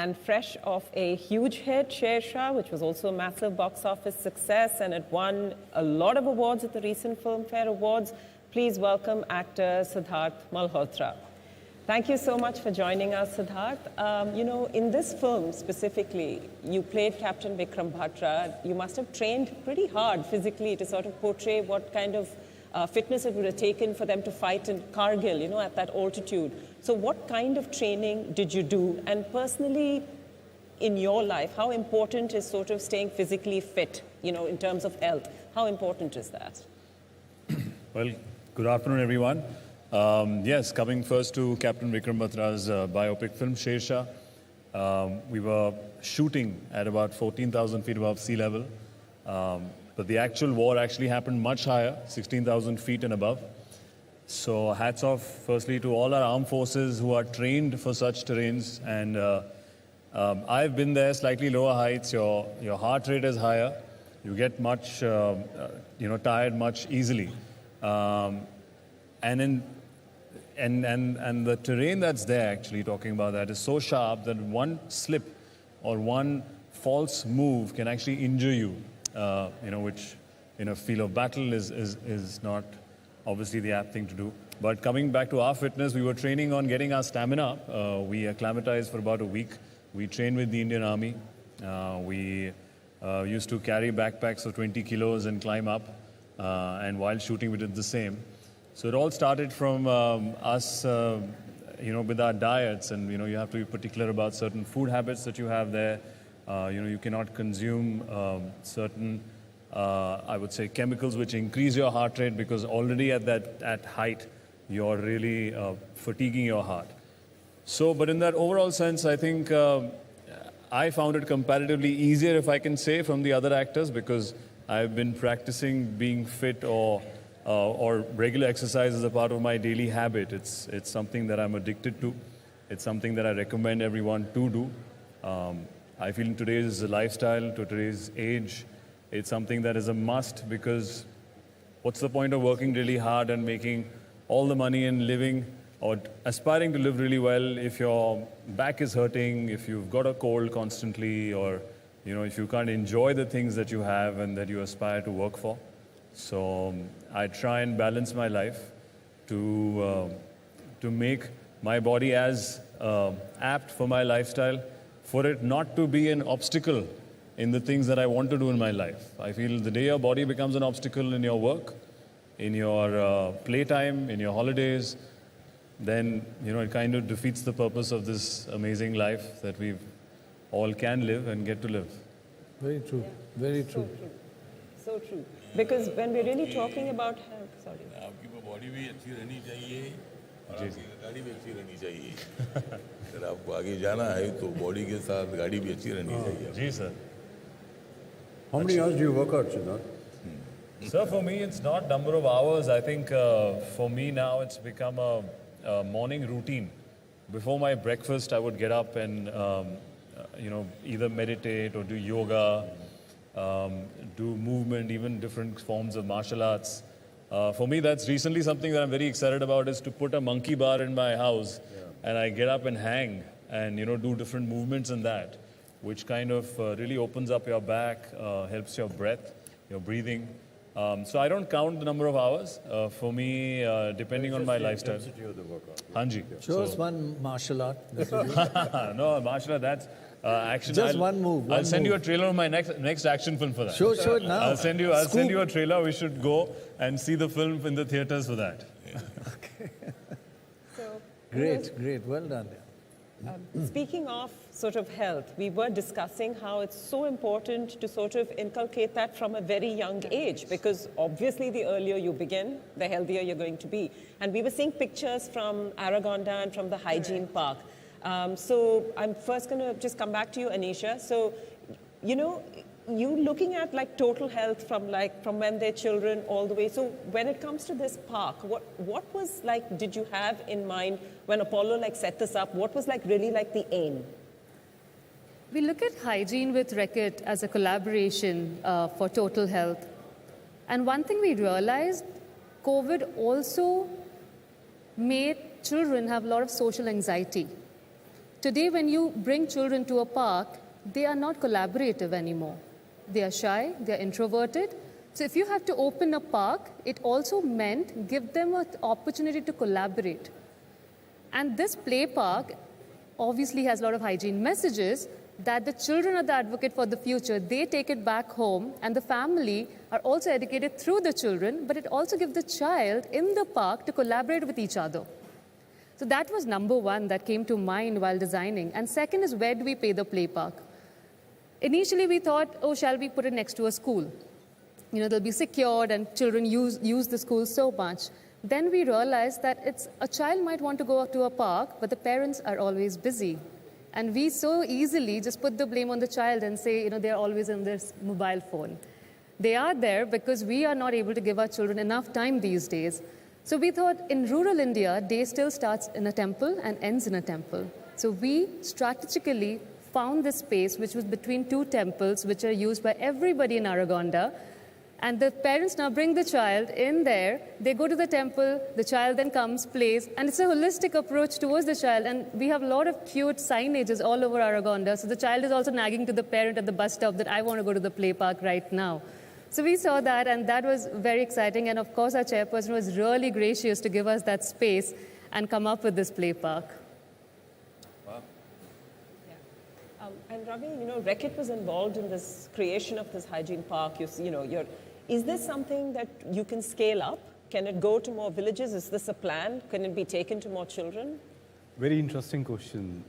And fresh off a huge hit, Shershah, which was also a massive box office success, and it won a lot of awards at the recent Filmfare Awards. Please welcome actor Sidharth Malhotra. Thank you so much for joining us, Sidharth. You know, in this film specifically, you played Captain Vikram Batra. You must have trained pretty hard physically to sort of portray what kind of fitness it would have taken for them to fight in Kargil, you know, at that altitude. So what kind of training did you do? And personally, in your life, how important is sort of staying physically fit, you know, in terms of health? How important is that? Well, good afternoon, everyone. Yes, coming first to Captain Vikram Batra's biopic film, Shershah. We were shooting at about 14,000 feet above sea level. But the actual war actually happened much higher, 16,000 feet and above. So hats off, firstly, to all our armed forces who are trained for such terrains. And I've been there, slightly lower heights. Your heart rate is higher. You get much, tired much easily. And the terrain that's there, actually talking about that, is so sharp that one slip or one false move can actually injure you. Which in a field of battle is not obviously the apt thing to do. But coming back to our fitness, we were training on getting our stamina up. We acclimatized for about a week. We trained with the Indian Army. We used to carry backpacks of 20 kilos and climb up. And while shooting, we did the same. So it all started from us, with our diets. And, you have to be particular about certain food habits that you have there. You cannot consume certain, I would say, chemicals which increase your heart rate, because already at height, you're really fatiguing your heart. So, but in that overall sense, I think I found it comparatively easier, if I can say, from the other actors, because I've been practicing being fit or regular exercise as a part of my daily habit. It's something that I'm addicted to. It's something that I recommend everyone to do. I feel in today's lifestyle, to today's age, it's something that is a must, because what's the point of working really hard and making all the money and living or aspiring to live really well if your back is hurting, if you've got a cold constantly, or if you can't enjoy the things that you have and that you aspire to work for. So I try and balance my life to make my body as apt for my lifestyle, for it not to be an obstacle in the things that I want to do in my life. I feel the day your body becomes an obstacle in your work, in your playtime, in your holidays, then, it kind of defeats the purpose of this amazing life that we all can live and get to live. Very true, very true. So true. Because when we're really talking about health, sorry. आपकी body भी अच्छी रहनी चाहिए, और आपकी गाड़ी भी अच्छी रहनी चाहिए. अगर आपको आगे जाना है तो बॉडी के साथ गाड़ी भी अच्छी रहनी चाहिए. जी sir. How many hours do you work out, Sidharth? Sir, for me, it's not number of hours. I think for me now, it's become a morning routine. Before my breakfast, I would get up and, either meditate or do yoga, do movement, even different forms of martial arts. For me, that's recently something that I'm very excited about, is to put a monkey bar in my house, and I get up and hang and, do different movements in that, which kind of really opens up your back, helps your breath, your breathing. So I don't count the number of hours. For me, depending on my lifestyle. Hanji. Show us one martial art. No, martial art, that's action. Just one move. I'll send you a trailer of my next action film for that. Show it now. I'll send you a trailer. We should go and see the film in the theaters for that. Okay. So, Great. Well done. Speaking of sort of health, we were discussing how it's so important to sort of inculcate that from a very young age, because obviously the earlier you begin, the healthier you're going to be. And we were seeing pictures from Aragonda and from the hygiene park. So I'm first going to just come back to you, Anisha. So, you looking at like total health from when they're children all the way. So when it comes to this park, what was like, did you have in mind when Apollo set this up? What was really the aim? We look at hygiene with Reckitt as a collaboration for total health. And one thing we realized, COVID also made children have a lot of social anxiety. Today, when you bring children to a park, they are not collaborative anymore. They are shy, they are introverted. So if you had to open a park, it also meant give them an opportunity to collaborate. And this play park obviously has a lot of hygiene messages that the children are the advocate for the future. They take it back home, and the family are also educated through the children, but it also gives the child in the park to collaborate with each other. So that was number one that came to mind while designing. And second is, where do we pay the play park? Initially, we thought, oh, shall we put it next to a school? You know, they'll be secured and children use the school so much. Then we realized that a child might want to go to a park, but the parents are always busy. And we so easily just put the blame on the child and say, you know, they're always on their mobile phone. They are there because we are not able to give our children enough time these days. So we thought in rural India, day still starts in a temple and ends in a temple. So we strategically found this space which was between two temples which are used by everybody in Aragonda. And the parents now bring the child in there, they go to the temple, the child then comes, plays, and it's a holistic approach towards the child. And we have a lot of cute signages all over Aragonda, so the child is also nagging to the parent at the bus stop that I want to go to the play park right now. So we saw that, and that was very exciting. And of course, our chairperson was really gracious to give us that space and come up with this play park. Wow. Yeah. And Ravi, you know, Reckitt was involved in this creation of this hygiene park. Is this something that you can scale up? Can it go to more villages? Is this a plan? Can it be taken to more children? Very interesting question.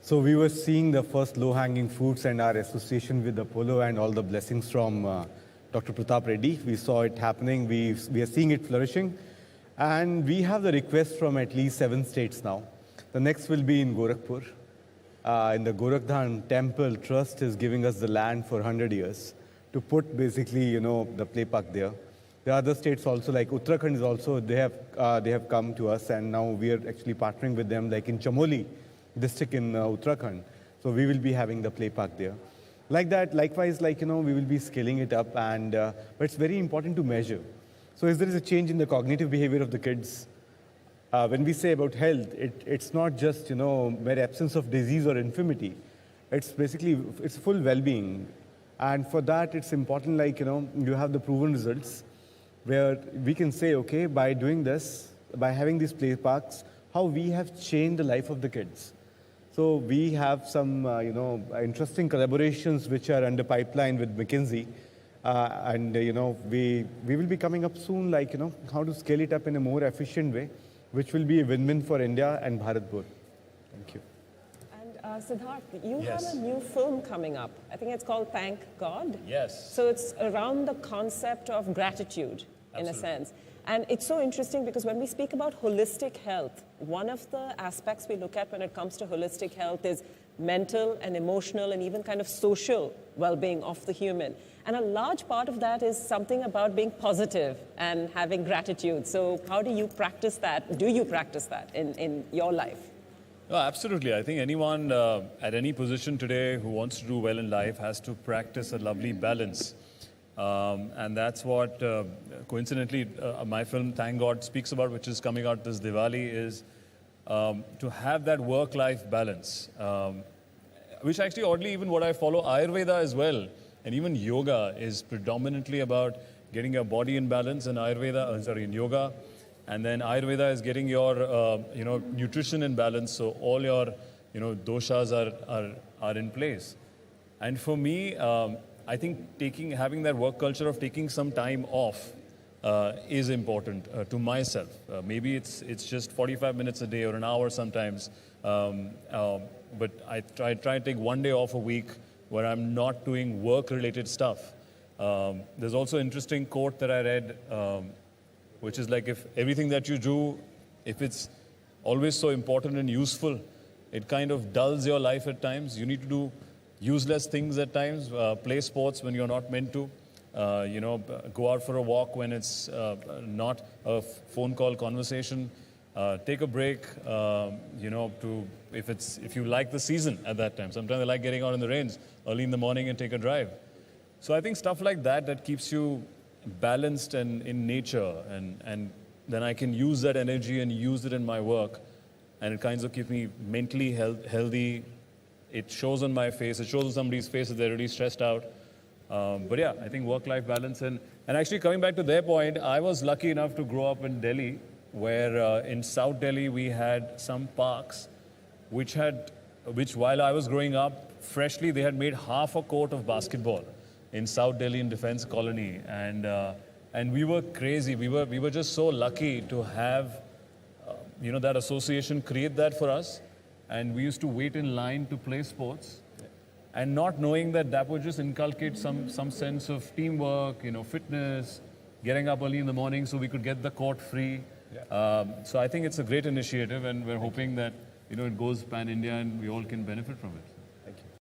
So we were seeing the first low-hanging fruits and our association with Apollo and all the blessings from Dr. Pratap Reddy. We saw it happening. We are seeing it flourishing. And we have the request from at least 7 states now. The next will be in Gorakhpur. In the Gorakhdhan Temple Trust is giving us the land for 100 years to put basically, you know, the play park there. The other states also, like Uttarakhand is also, they have come to us, and now we are actually partnering with them, like in Chamoli district in Uttarakhand. So we will be having the play park there. Like that, likewise, like, you know, we will be scaling it up, and but it's very important to measure. So if there is a change in the cognitive behavior of the kids, when we say about health, it's not just, you know, mere absence of disease or infirmity. It's basically, it's full well-being. And for that, it's important, like, you know, you have the proven results where we can say, okay, by doing this, by having these play parks, how we have changed the life of the kids. So we have some, you know, interesting collaborations which are under pipeline with McKinsey. And, you know, we will be coming up soon, like, you know, how to scale it up in a more efficient way, which will be a win-win for India and Bharatpur. Thank you. Sidharth, you Yes. have a new film coming up. I think it's called Thank God. Yes. So it's around the concept of gratitude, in a sense. And it's so interesting because when we speak about holistic health, one of the aspects we look at when it comes to holistic health is mental and emotional and even kind of social well-being of the human. And a large part of that is something about being positive and having gratitude. So how do you practice that? Do you practice that in your life? No, absolutely. I think anyone at any position today who wants to do well in life has to practice a lovely balance. And that's what, coincidentally, my film, Thank God, speaks about, which is coming out this Diwali, is to have that work-life balance, which actually, oddly, even what I follow, Ayurveda as well, and even yoga is predominantly about getting your body in balance, and in yoga. And then Ayurveda is getting your, you know, nutrition in balance, so all your, you know, doshas are in place. And for me, I think having that work culture of taking some time off is important to myself. Maybe it's just 45 minutes a day or an hour sometimes, but I try to take one day off a week where I'm not doing work-related stuff. There's also an interesting quote that I read, which is like, if everything that you do, if it's always so important and useful, it kind of dulls your life at times. You need to do useless things at times, play sports when you're not meant to, you know, go out for a walk when it's not a phone call conversation, take a break, you know, if you like the season at that time. Sometimes I like getting out in the rains early in the morning and take a drive. So I think stuff like that keeps you balanced and in nature, and then I can use that energy and use it in my work. and it kind of keeps me mentally healthy. It shows on my face. It shows on somebody's face that they're really stressed out. But yeah, I think work-life balance. And actually coming back to their point, I was lucky enough to grow up in Delhi, where in South Delhi we had some parks which while I was growing up, freshly they had made half a court of basketball in South Delhi in Defense Colony. And we were crazy. We were just so lucky to have that association create that for us. And we used to wait in line to play sports, and not knowing that would just inculcate some sense of teamwork, fitness, getting up early in the morning so we could get the court free. So I think it's a great initiative, and we're hoping that it goes pan-India and we all can benefit from it.